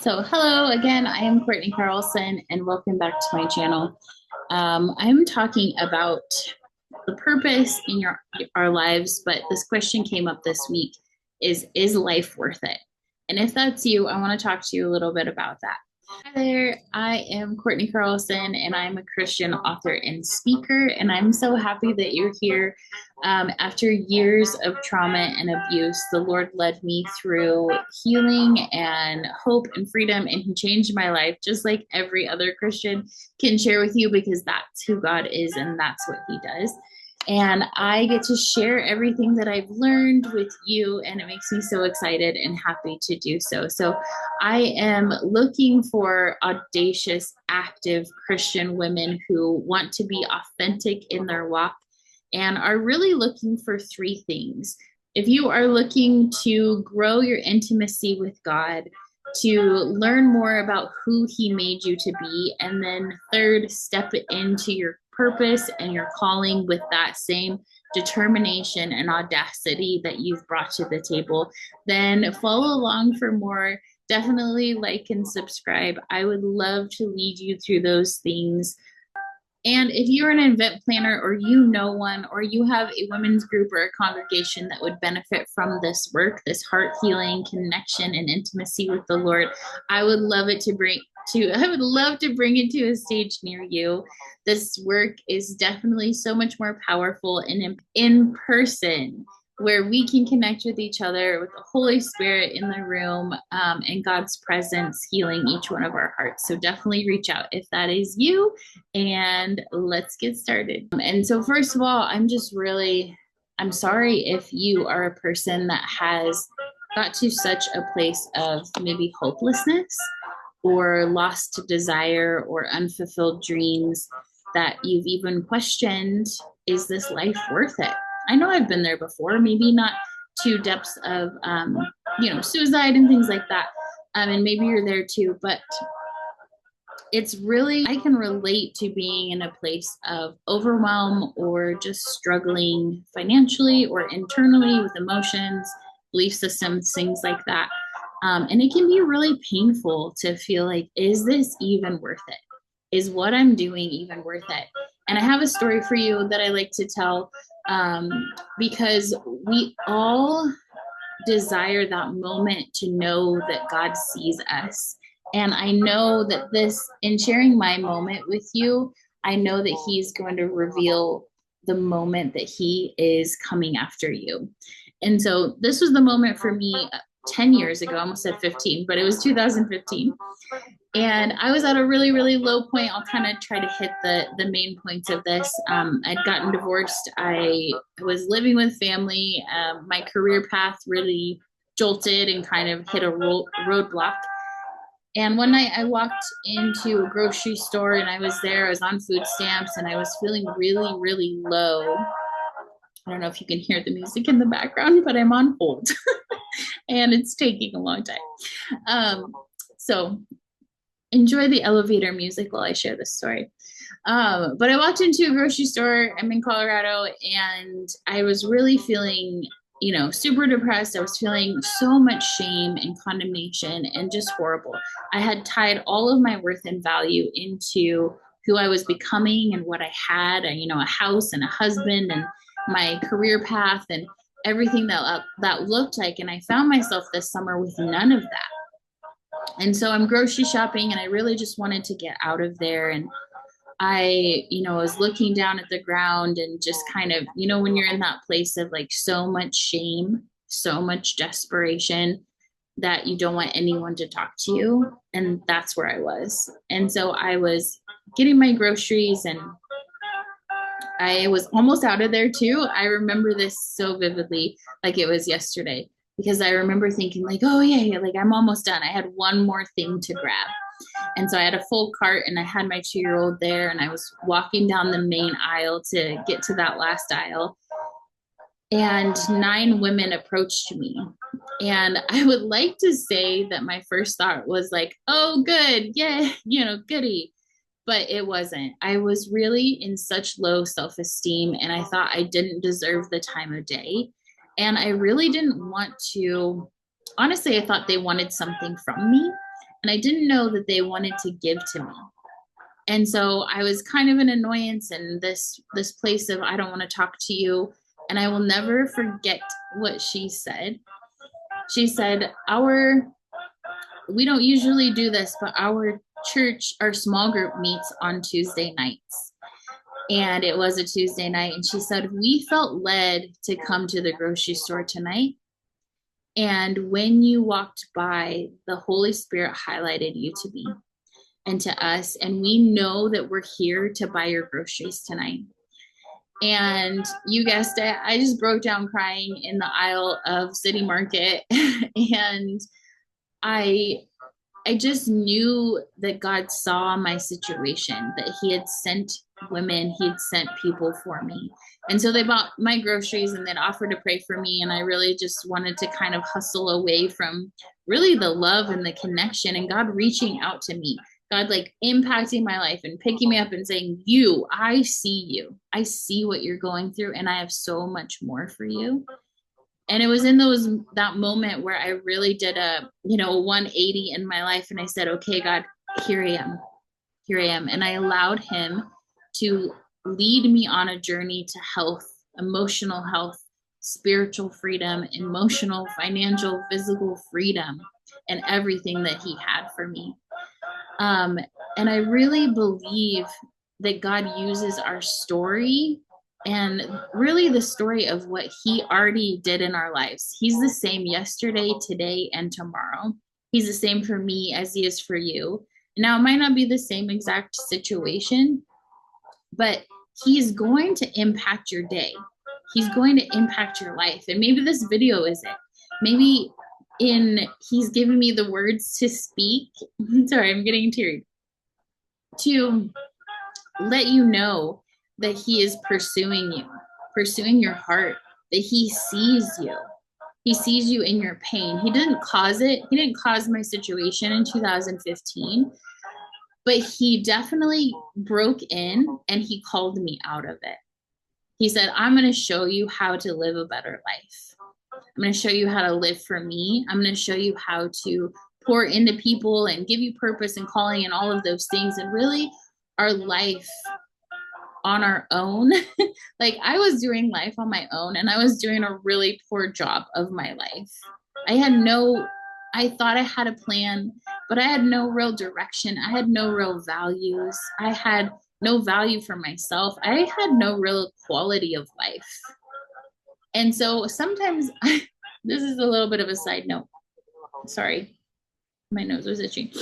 So, hello again. I am Courtney Carlson, and welcome back to my channel. I'm talking about the purpose in our lives, but this question came up this week: is life worth it? And if that's you, I want to talk to you a little bit about that. Hi there, I am Courtney Carlson, and I'm a Christian author and speaker, and I'm so happy that you're here. After years of trauma and abuse, the Lord led me through healing and hope and freedom, and He changed my life just like every other Christian can share with you because that's who God is and that's what He does. And I get to share everything that I've learned with you, and it makes me so excited and happy to do so. So, I am looking for audacious, active Christian women who want to be authentic in their walk and are really looking for three things. If you are looking to grow your intimacy with God, to learn more about who He made you to be, and then third, step into your purpose and your calling with that same determination and audacity that you've brought to the table, then follow along for more. Definitely like and subscribe. I would love to lead you through those things. And if you're an event planner or you know one, or you have a women's group or a congregation that would benefit from this work, this heart healing connection and intimacy with the Lord, I would love to bring it to a stage near you. This work is definitely so much more powerful in person, where we can connect with each other with the Holy Spirit in the room, and God's presence healing each one of our hearts. So definitely reach out if that is you, and let's get started. And so first of all, I'm sorry if you are a person that has got to such a place of maybe hopelessness or lost to desire or unfulfilled dreams that you've even questioned, is this life worth it? I know I've been there before, maybe not to depths of, suicide and things like that. And maybe you're there too, but it's really, I can relate to being in a place of overwhelm or just struggling financially or internally with emotions, belief systems, things like that. And it can be really painful to feel like, is this even worth it? Is what I'm doing even worth it? And I have a story for you that I like to tell, because we all desire that moment to know that God sees us. And I know that in sharing my moment with you, I know that He's going to reveal the moment that He is coming after you. And so this was the moment for me 10 years ago. I almost said 15, but it was 2015. And I was at a really, really low point. I'll kind of try to hit the main points of this. I'd gotten divorced. I was living with family. My career path really jolted and kind of hit a roadblock. And one night I walked into a grocery store, and I was on food stamps, and I was feeling really, really low. I don't know if you can hear the music in the background, but I'm on hold and it's taking a long time. So enjoy the elevator music while I share this story. But I walked into a grocery store. I'm in Colorado, and I was really feeling, super depressed. I was feeling so much shame and condemnation and just horrible. I had tied all of my worth and value into who I was becoming and what I had, a house and a husband and my career path and everything that looked like. And I found myself this summer with none of that. And so I'm grocery shopping, and I really just wanted to get out of there. And I, was looking down at the ground and just kind of, when you're in that place of like so much shame, so much desperation that you don't want anyone to talk to you. And that's where I was. And so I was getting my groceries, and I was almost out of there too. I remember this so vividly, like it was yesterday, because I remember thinking like, oh yeah, like I'm almost done. I had one more thing to grab. And so I had a full cart, and I had my 2-year-old there, and I was walking down the main aisle to get to that last aisle. And 9 women approached me. And I would like to say that my first thought was like, oh, good. Yeah, goody. But it wasn't. I was really in such low self-esteem, and I thought I didn't deserve the time of day. And I really didn't want to, honestly, I thought they wanted something from me. And I didn't know that they wanted to give to me. And so I was kind of an annoyance and this place of I don't want to talk to you. And I will never forget what she said. She said, we don't usually do this, but our church, our small group meets on Tuesday nights. And it was a Tuesday night. And she said, we felt led to come to the grocery store tonight. And when you walked by, the Holy Spirit highlighted you to me and to us. And we know that we're here to buy your groceries tonight. And you guessed it, I just broke down crying in the aisle of City Market. And I just knew that God saw my situation, that he had sent women, he had sent people for me. And so they bought my groceries and they'd offered to pray for me. And I really just wanted to kind of hustle away from really the love and the connection and God reaching out to me, God like impacting my life and picking me up and saying, I see you. I see what you're going through and I have so much more for you. And it was in that moment where I really did a 180 in my life. And I said, okay, God, here I am. And I allowed him to lead me on a journey to health, emotional health, spiritual freedom, emotional, financial, physical freedom, and everything that he had for me. And I really believe that God uses our story and really the story of what he already did in our lives. He's the same yesterday, today, and tomorrow. He's the same for me as he is for you. Now, it might not be the same exact situation, but he's going to impact your day. He's going to impact your life. And maybe this video is it. Maybe he's giving me the words to speak. Sorry, I'm getting teary. To let you know that he is pursuing your heart, that he sees you. He sees you in your pain. He didn't cause it. He didn't cause my situation in 2015, but he definitely broke in and he called me out of it. He said, I'm going to show you how to live a better life. I'm going to show you how to live for me. I'm going to show you how to pour into people and give you purpose and calling and all of those things. And really our life on our own. Like I was doing life on my own and I was doing a really poor job of my life. I thought I had a plan, but I had no real direction. I had no real values. I had no value for myself. I had no real quality of life. And so sometimes this is a little bit of a side note. Sorry, my nose was itching.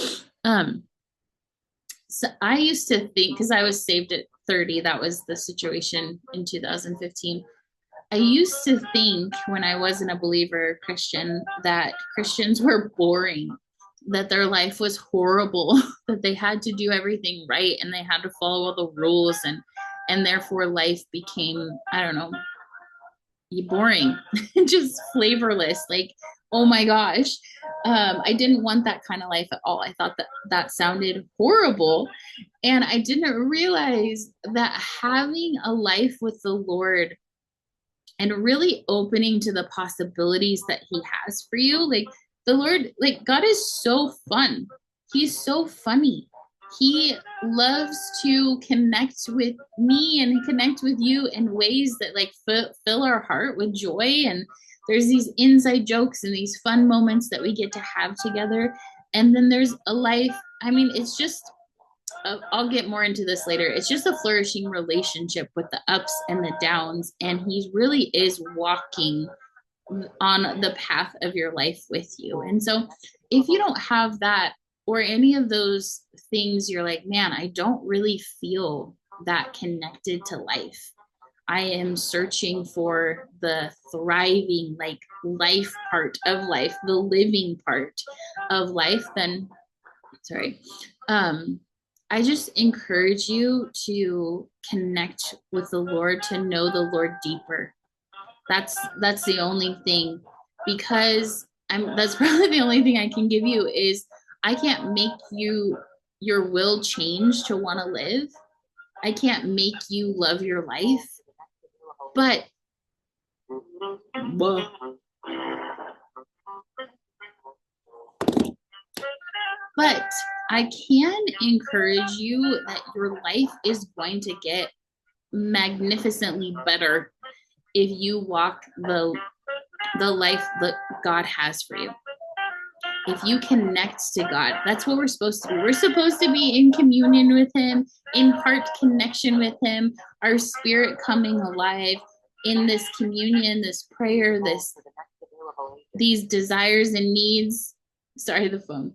So I used to think, because I was saved at 30, that was the situation in 2015. I used to think when I wasn't a believer Christian that Christians were boring, that their life was horrible, that they had to do everything right and they had to follow all the rules and therefore life became, I don't know, boring, just flavorless. Like, oh my gosh. I didn't want that kind of life at all. I thought that sounded horrible. And I didn't realize that having a life with the Lord and really opening to the possibilities that he has for you, like the Lord, like God is so fun. He's so funny. He loves to connect with me and connect with you in ways that like fill our heart with joy. And there's these inside jokes and these fun moments that we get to have together. And then there's a life. I mean, it's just, I'll get more into this later. It's just a flourishing relationship with the ups and the downs. And he really is walking on the path of your life with you. And so if you don't have that or any of those things, you're like, man, I don't really feel that connected to life. I am searching for the thriving, like life part of life, the living part of life, then, sorry. I just encourage you to connect with the Lord, to know the Lord deeper. That's the only thing, because that's probably the only thing I can give you is I can't make your will change to want to live. I can't make you love your life, but But I can encourage you that your life is going to get magnificently better if you walk the life that God has for you. If you connect to God, that's what we're supposed to be. We're supposed to be in communion with Him, in heart connection with Him, our spirit coming alive in this communion, this prayer, these desires and needs. Sorry, the phone.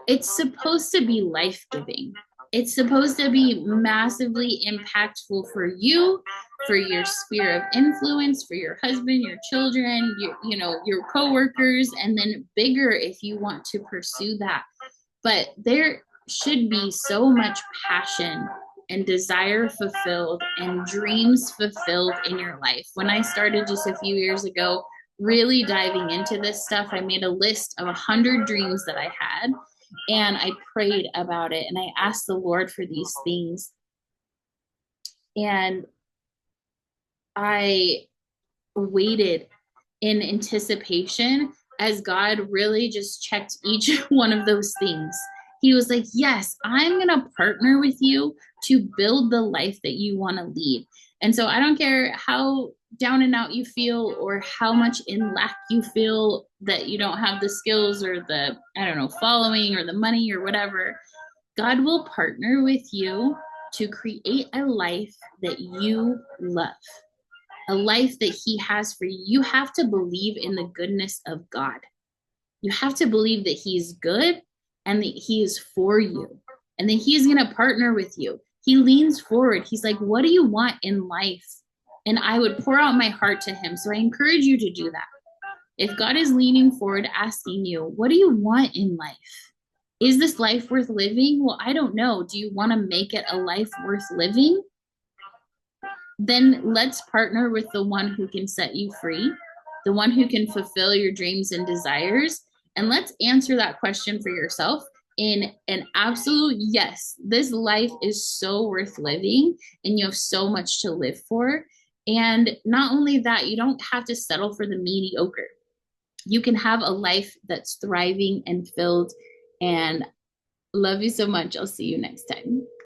It's supposed to be life-giving. It's supposed to be massively impactful for you, for your sphere of influence, for your husband, your children, your coworkers, and then bigger if you want to pursue that. But there should be so much passion and desire fulfilled and dreams fulfilled in your life. When I started just a few years ago, really diving into this stuff, I made a list of 100 dreams that I had, and I prayed about it and I asked the Lord for these things. And I waited in anticipation as God really just checked each one of those things. He was like, yes, I'm going to partner with you to build the life that you want to lead. And so I don't care how down and out you feel or how much in lack you feel that you don't have the skills or the, following or the money or whatever. God will partner with you to create a life that you love, a life that He has for you. You have to believe in the goodness of God. You have to believe that He's good and that He is for you and that He's going to partner with you. He leans forward. He's like, what do you want in life? And I would pour out my heart to Him. So I encourage you to do that. If God is leaning forward, asking you, what do you want in life? Is this life worth living? Well, I don't know. Do you want to make it a life worth living? Then let's partner with the one who can set you free, the one who can fulfill your dreams and desires. And let's answer that question for yourself in an absolute yes. This life is so worth living and you have so much to live for. And not only that, you don't have to settle for the mediocre. You can have a life that's thriving and filled. And love you so much. I'll see you next time.